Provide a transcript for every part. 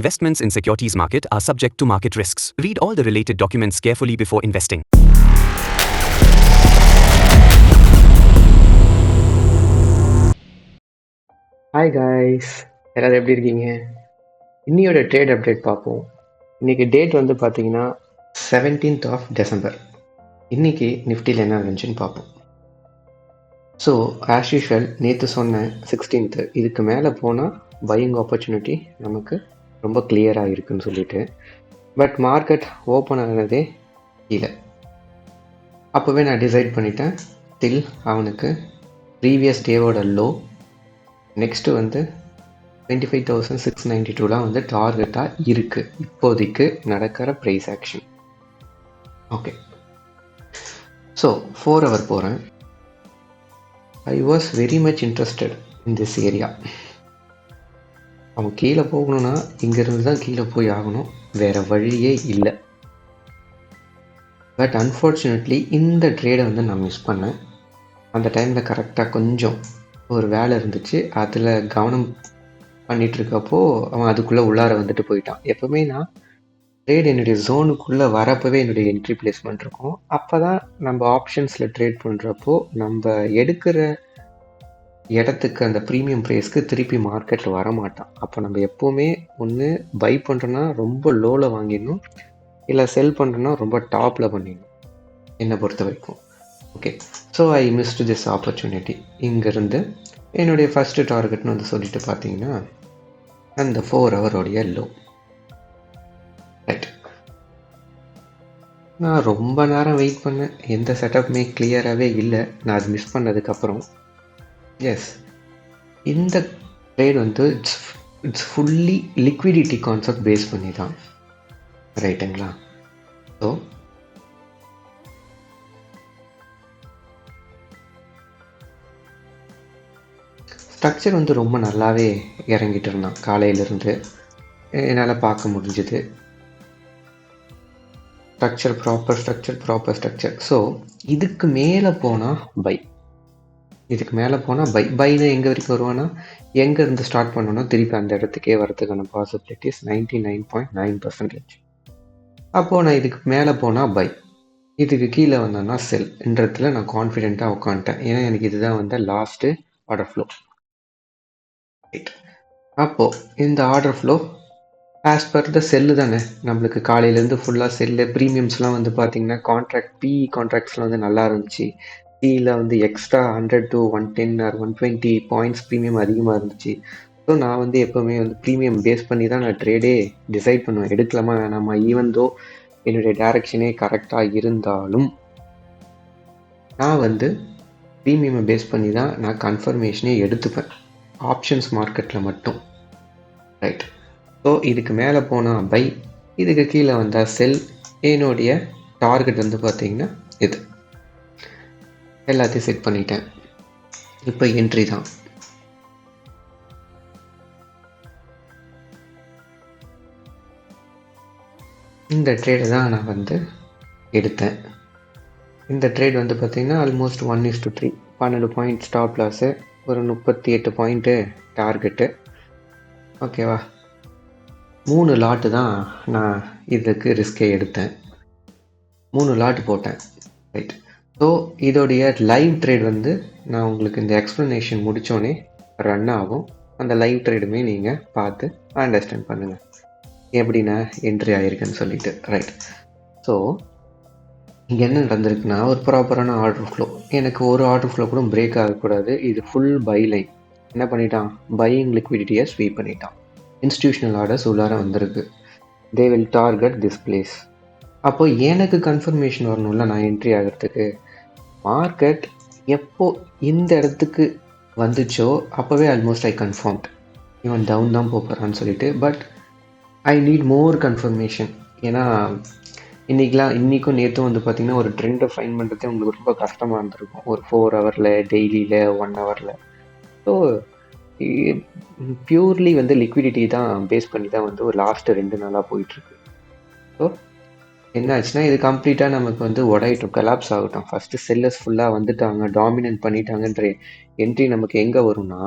Investments in securities market are subject to market risks. Read all the related documents carefully before investing. Hi guys, எல்லாரும் எப்படி இருக்கீங்க? இன்னியோட trade update பார்ப்போம். இன்றைக்கி date வந்து பார்த்தீங்கன்னா 17th of December. இன்றைக்கி நிஃப்டியில் என்ன இருந்துச்சுன்னு பார்ப்போம். ஸோ ஆஸ் யூஷுவல் நேற்று சொன்னேன் 16th இதுக்கு மேலே போனால் பையிங் ஆப்பர்ச்சுனிட்டி நமக்கு ரொம்ப கிளியராக இருக்குன்னு சொல்லிட்டு. பட் மார்க்கெட் ஓப்பன் ஆனதே இல்லை. அப்போவே நான் டிசைட் பண்ணிட்டேன் டில் அவனுக்கு ப்ரீவியஸ் டேவோட லோ நெக்ஸ்ட்டு வந்து 25,692 வந்து டார்கெட்டாக இருக்குது இப்போதைக்கு நடக்கிற price action. Okay, so 4 hour போகிறேன். I was very much interested in this area. அவன் கீழே போகணுன்னா இங்கேருந்து தான் கீழே போய் ஆகணும், வேறு வழியே இல்லை. பட் அன்ஃபார்ச்சுனேட்லி இந்த ட்ரேடை வந்து நான் மிஸ் பண்ணேன். அந்த டைமில் கரெக்டாக கொஞ்சம் ஒரு வேலை இருந்துச்சு, அதில் கவனம் பண்ணிகிட்ருக்கப்போ அவன் அதுக்குள்ளே உள்ளார வந்துட்டு போயிட்டான். எப்போவுமே நான் ட்ரேட் என்னுடைய ஜோனுக்குள்ளே வரப்போவே என்னுடைய என்ட்ரி பிளேஸ்மெண்ட் இருக்கும். அப்போ தான் நம்ம ஆப்ஷன்ஸில் ட்ரேட் பண்ணுறப்போ நம்ம எடுக்கிற இடத்துக்கு அந்த ப்ரீமியம் ப்ரைஸ்க்கு திருப்பி மார்க்கெட்டில் வரமாட்டான். அப்போ நம்ம எப்போவுமே ஒன்று பை பண்ணுறோன்னா ரொம்ப லோவில் வாங்கிடணும், இல்லை செல் பண்ணுறோன்னா ரொம்ப டாப்பில் பண்ணிடணும் என்னை பொறுத்த வரைக்கும். Okay, so I missed this opportunity. இங்கேருந்து என்னுடைய ஃபஸ்ட்டு டார்கெட்னு வந்து சொல்லிட்டு பார்த்தீங்கன்னா அந்த 4 hour லோ. ரைட், நான் ரொம்ப நேரம் வெயிட் பண்ணேன், எந்த செட்டப்புமே கிளியராகவே இல்லை. நான் அது மிஸ் பண்ணதுக்கப்புறம் எஸ், இந்த ட்ரேட் வந்து it's fully liquidity concept base பண்ணி தான். ரைட்டுங்களா? ஸோ ஸ்ட்ரக்சர் வந்து ரொம்ப நல்லாவே இறங்கிட்டு இருந்தான். காலையிலேருந்து என்னால் பார்க்க முடிஞ்சுது. Proper structure. ஸோ இதுக்கு மேலே போனால் பை, இதுக்கு மேலே போனால் பைனா எங்கே வரைக்கும் வருவானா, எங்கேருந்து ஸ்டார்ட் பண்ணோன்னா திருப்பி அந்த இடத்துக்கே வரதுக்கான பாசிபிலிட்டிஸ் 99.9%. அப்போது நான் இதுக்கு மேலே போனால் பை, இதுக்கு கீழே வந்தோன்னா செல்ன்றதுல நான் கான்ஃபிடென்ட்டாக உட்காந்துட்டேன். ஏன்னா எனக்கு இதுதான் வந்து லாஸ்ட்டு ஆர்டர் ஃப்ளோ. ரைட், அப்போது இந்த order flow as per the cell தானே. நம்மளுக்கு காலையிலேருந்து ஃபுல்லாக செல்லு. ப்ரீமியம்ஸ்லாம் வந்து பார்த்திங்கன்னா கான்ட்ராக்ட்ஸ்லாம் வந்து நல்லா இருந்துச்சு. பியில் வந்து extra 100 to 110 or 120 points premium அதிகமாக இருந்துச்சு. ஸோ நான் வந்து எப்போவுமே வந்து ப்ரீமியம் பேஸ் பண்ணி தான் நான் ட்ரேடே டிசைட் பண்ணுவேன், எடுக்கலாமா வேணாமா. ஈவன் தோ என்னுடைய டைரக்ஷனே கரெக்டாக இருந்தாலும் நான் வந்து ப்ரீமியமை பேஸ் பண்ணி தான் நான் கன்ஃபர்மேஷனே எடுத்துப்பேன், ஆப்ஷன்ஸ் மார்க்கெட்டில் மட்டும். ரைட், ஸோ இதுக்கு மேலே போனால் பை, இதுக்கு கீழே வந்தால் செல். என்னுடைய டார்கெட் வந்து பார்த்திங்கன்னா இது எல்லாத்தையும் செட் பண்ணிட்டேன். இப்போ என்ட்ரி தான். இந்த ட்ரேடை தான் நான் வந்து எடுத்தேன். இந்த ட்ரேட் வந்து பார்த்திங்கன்னா ஆல்மோஸ்ட் 1:3, 12 பாயிண்ட் ஸ்டாப் லாஸு, ஒரு 38 பாயிண்ட்டு டார்கெட்டு. ஓகேவா? 3 லாட்டு தான் நான் இதுக்கு ரிஸ்கே எடுத்தேன். 3 லாட்டு போட்டேன். ரைட், ஸோ இதோடைய லைவ் ட்ரேட் வந்து நான் உங்களுக்கு இந்த எக்ஸ்ப்ளனேஷன் முடித்தோடனே ரன் ஆகும். அந்த லைவ் ட்ரேடுமே நீங்கள் பார்த்து அண்டர்ஸ்டாண்ட் பண்ணுங்கள் எப்படி நான் என்ட்ரி ஆகிருக்கேன்னு சொல்லிட்டு. ரைட், ஸோ இங்கே என்ன நடந்திருக்குன்னா ஒரு ப்ராப்பரான ஆர்டர் ஃப்ளோ. எனக்கு ஒரு ஆர்டர் ஃப்ளோ கூட பிரேக் ஆகக்கூடாது. இது ஃபுல் பை லைன். என்ன பண்ணிட்டான், பையிங் லிக்விடிட்டியை ஸ்வீப் பண்ணிட்டான். இன்ஸ்டிடியூஷனல் ஆர்டர்ஸ் உள்ளார வந்திருக்கு. They will target this place. அப்போது எனக்கு கன்ஃபர்மேஷன் வரணும்ல நான் என்ட்ரி ஆகிறதுக்கு. மார்க்கெட் எப்போ இந்த இடத்துக்கு வந்துச்சோ அப்போவே ஆல்மோஸ்ட் ஐ கன்ஃபார்ம்ட் இவன் டவுன் தான் போகிறான்னு சொல்லிட்டு. But I need more confirmation. ஏன்னா இன்றைக்கும் நேற்றும் வந்து பார்த்திங்கன்னா ஒரு ட்ரெண்டை ஃபைன் பண்ணுறதே உங்களுக்கு ரொம்ப கஷ்டமாக இருந்திருக்கும், ஒரு 4 hourல, டெய்லியில் 1 hourல. ஸோ பியூர்லி வந்து லிக்விடிட்டி தான் பேஸ் பண்ணி தான் வந்து ஒரு லாஸ்ட்டு 2 நாளாக போயிட்டுருக்கு. ஸோ என்ன ஆச்சுன்னா இது கம்ப்ளீட்டாக நமக்கு வந்து உடையட்டும், கலாப்ஸ் ஆகட்டும். ஃபஸ்ட்டு செல்லர்ஸ் ஃபுல்லாக வந்துட்டாங்க, டாமினேட் பண்ணிட்டாங்கன்ற என்ட்ரி நமக்கு எங்கே வரும்னா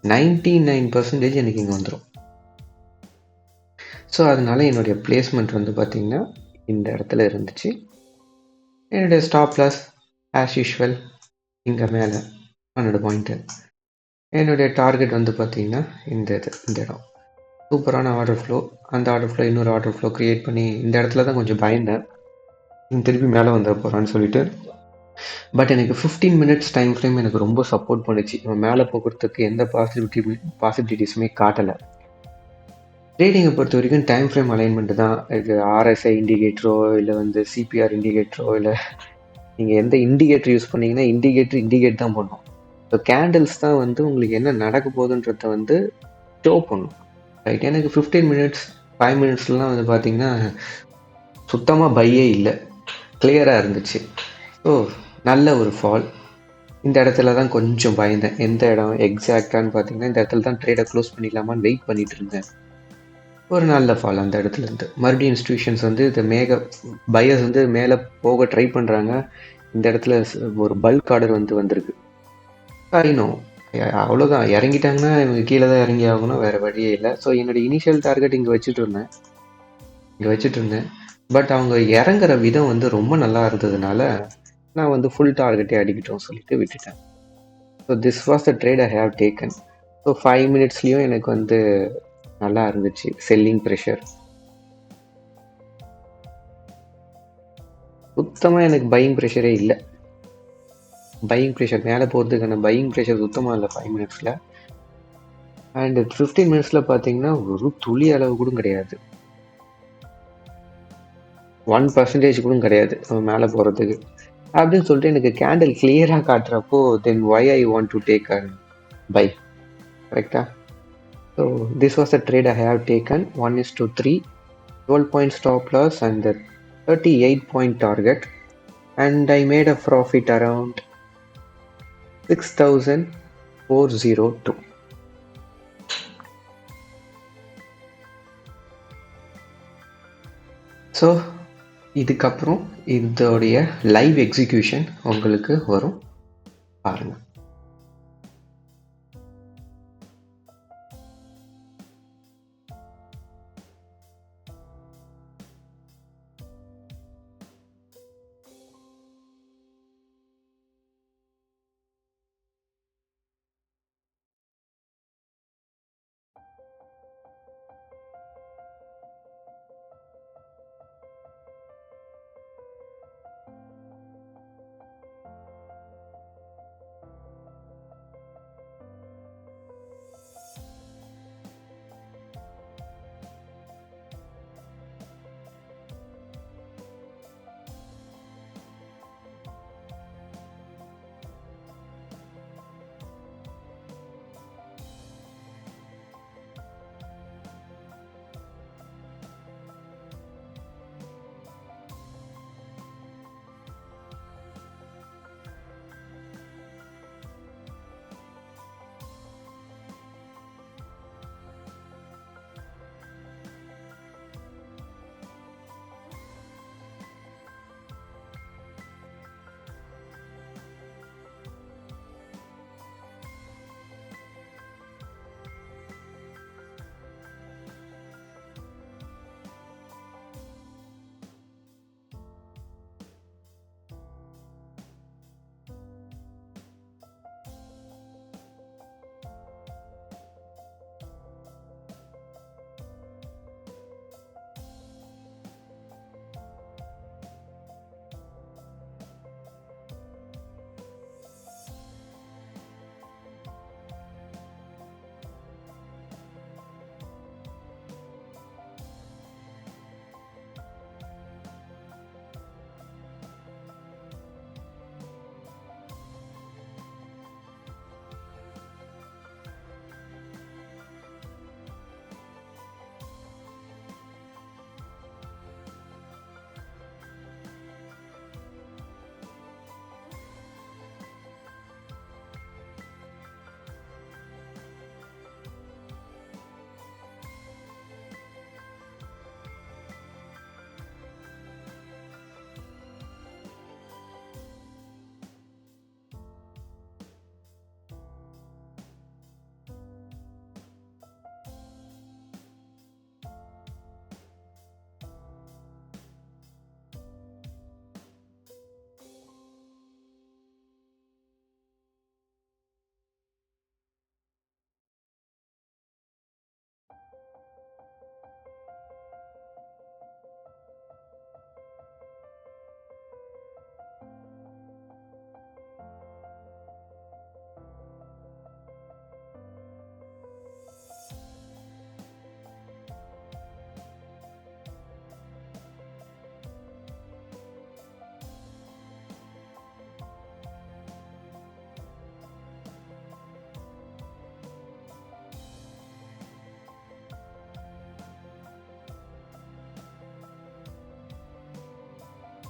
99% எனக்கு இங்கே வந்துடும். ஸோ அதனால என்னுடைய பிளேஸ்மெண்ட் வந்து பார்த்திங்கன்னா இந்த இடத்துல இருந்துச்சு. என்னுடைய ஸ்டாப் லாஸ் ஆஸ் யூஷுவல் இங்கே மேலே 12 பாயிண்ட்டு. என்னுடைய டார்கெட் வந்து பார்த்திங்கன்னா இந்த இடம் சூப்பரான ஆர்டர் ஃப்ளோ. அந்த ஆர்டர் ஃப்ளோ இன்னொரு ஆர்டர் ஃப்ளோ க்ரியேட் பண்ணி இந்த இடத்துல தான் கொஞ்சம் பயந்தேன், திருப்பி மேலே வந்துட போகிறான்னு சொல்லிட்டு. பட் எனக்கு 15 மினிட்ஸ் டைம் ஃப்ரேம் எனக்கு ரொம்ப சப்போர்ட் பண்ணிச்சு. இவன் மேலே போகிறதுக்கு எந்த பாசிபிலிட்டிஸுமே காட்டலை. ட்ரேடிங்கை பொறுத்த வரைக்கும் டைம் ஃப்ரேம் அலைன்மெண்ட் தான். இது ஆர்எஸ்ஐ இண்டிகேட்டரோ இல்லை வந்து சிபிஆர் இண்டிகேட்டரோ இல்லை நீங்கள் எந்த இண்டிகேட்டர் யூஸ் பண்ணீங்கன்னா இண்டிகேட் தான் பண்ணும். ஸோ கேண்டில்ஸ் தான் வந்து உங்களுக்கு என்ன நடக்க போகுதுன்றத வந்து ஷோ பண்ணும், ரைட்? எனக்கு 15 மினிட்ஸ் 5 மினிட்ஸ்லாம் வந்து பார்த்தீங்கன்னா சுத்தமாக பையே இல்லை, கிளியராக இருந்துச்சு. ஸோ நல்ல ஒரு ஃபால். இந்த இடத்துல தான் கொஞ்சம் பயந்தேன். எந்த இடம் எக்ஸாக்டான்னு பார்த்தீங்கன்னா இந்த இடத்துல தான் ட்ரேடை க்ளோஸ் பண்ணிடலாமான்னு வெயிட் பண்ணிட்டு இருந்தேன். ஒரு நல்ல ஃபால் அந்த இடத்துலேருந்து. மறுபடியும் இன்ஸ்டியூஷன்ஸ் வந்து இந்த பையர்ஸ் வந்து மேலே போக ட்ரை பண்ணுறாங்க. இந்த இடத்துல ஒரு பல்க் ஆர்டர் வந்திருக்கு. இன்னும் அவ்வளோதான், இறங்கிட்டாங்கன்னா இவங்க கீழே தான் இறங்கி ஆகணும், வேறு வழியே இல்லை. ஸோ என்னோடய இனிஷியல் டார்கெட் இங்கே வச்சுட்டு இருந்தேன். பட் அவங்க இறங்குற விதம் வந்து ரொம்ப நல்லா இருந்ததுனால நான் வந்து ஃபுல் டார்கெட்டே அடிக்கிட்டோம் சொல்லிட்டு விட்டுட்டேன். So this was the trade I have taken. So 5 மினிட்ஸ்லேயும் எனக்கு வந்து நல்லா இருந்துச்சு செல்லிங் ப்ரெஷர். சுத்தமாக எனக்கு பையிங் ப்ரெஷரே இல்லை. பையிங் ப்ரெஷர் மேலே போகிறதுக்கான பையிங் ப்ரெஷர் சுத்தமாக இல்லை 5 மினிட்ஸில். அண்ட் 15 மினிட்ஸில் பார்த்தீங்கன்னா ஒரு துளி அளவு கூட கிடையாது, 1% கூட கிடையாது மேலே போகிறதுக்கு அப்படின்னு சொல்லிட்டு எனக்கு கேண்டில் கிளியராக காட்டுறப்போ then why I want to take a buy, கரெக்டா? So this was the trade I have taken. 1:3, 12 point stop loss and the 38 point target, and I made a profit around 6,402. So இதுக்கப்புறம் இதோடைய live execution உங்களுக்கு வரும், பாருங்கள்.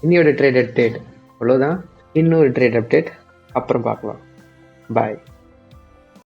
இன்னையோட trade update அவ்வளோதான். இன்னொரு trade update அப்புறம் பார்க்கலாம். பாய்.